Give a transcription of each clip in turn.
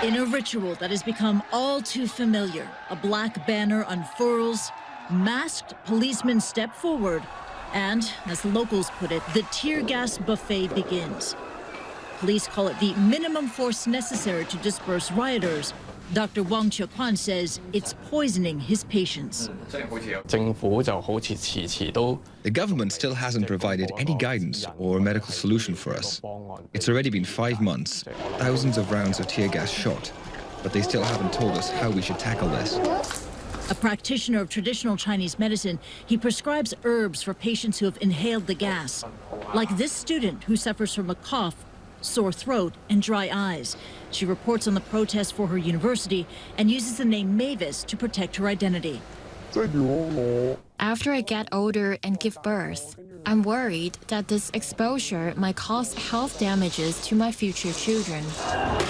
In a ritual that has become all too familiar, a black banner unfurls, masked policemen step forward, and, as the locals put it, the tear gas buffet begins. Police call it the minimum force necessary to disperse rioters. Dr. Wang Qiuquan says it's poisoning his patients. The government still hasn't provided any guidance or a medical solution for us. It's already been 5 months, thousands of rounds of tear gas shot, but they still haven't told us how we should tackle this. A practitioner of traditional Chinese medicine, he prescribes herbs for patients who have inhaled the gas, like this student who suffers from a cough, sore throat, and dry eyes. She reports on the protests for her university and uses the name Mavis to protect her identity. After I get older and give birth, I'm worried that this exposure might cause health damages to my future children.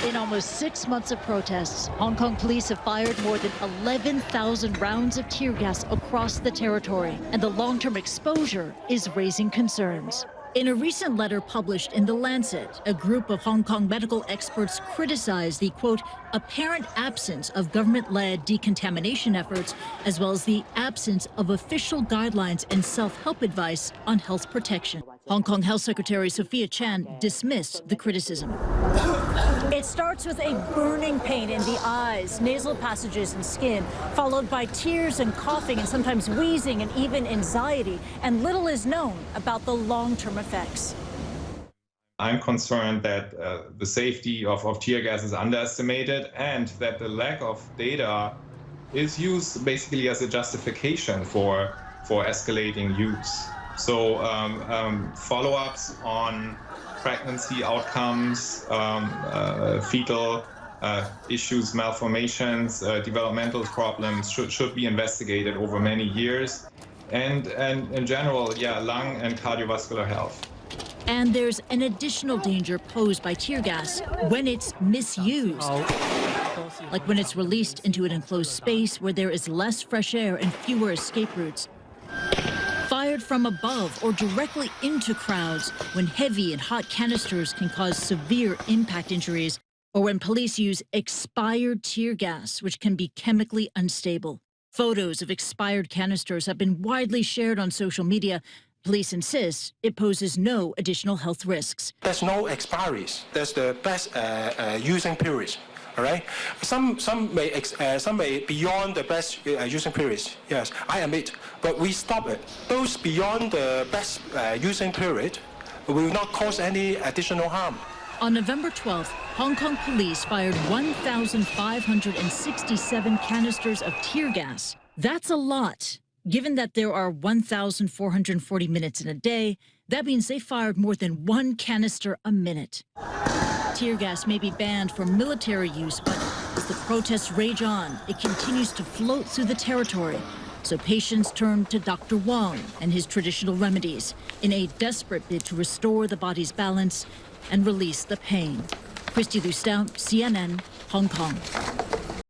In almost 6 months of protests, Hong Kong police have fired more than 11,000 rounds of tear gas across the territory, and the long-term exposure is raising concerns. In a recent letter published in The Lancet, a group of Hong Kong medical experts criticized the, quote, apparent absence of government-led decontamination efforts, as well as the absence of official guidelines and self-help advice on health protection. Hong Kong Health Secretary Sophia Chan dismissed the criticism. It starts with a burning pain in the eyes, nasal passages, and skin, followed by tears and coughing and sometimes wheezing and even anxiety. And little is known about the long-term effects. I'm concerned that the safety of tear gas is underestimated and that the lack of data is used basically as a justification for escalating use. So follow-ups on pregnancy outcomes, fetal issues, malformations, developmental problems should be investigated over many years. And in general, yeah, lung and cardiovascular health. And there's an additional danger posed by tear gas when it's misused. Like when it's released into an enclosed space where there is less fresh air and fewer escape routes. Fired from above or directly into crowds when heavy and hot canisters can cause severe impact injuries, or when police use expired tear gas, which can be chemically unstable. Photos of expired canisters have been widely shared on social media. Police insist it poses no additional health risks. There's no expiries. There's the best using periods. All right. Some may beyond the best using periods. Yes, I admit, but we stop it. Those beyond the best using period will not cause any additional harm. On November 12th, Hong Kong police fired 1,567 canisters of tear gas. That's a lot. Given that there are 1,440 minutes in a day, that means they fired more than 1 canister a minute. Tear gas may be banned for military use, but as the protests rage on, it continues to float through the territory. So patients turn to Dr. Wang and his traditional remedies in a desperate bid to restore the body's balance and release the pain. Kristie Lu Stout, CNN, Hong Kong.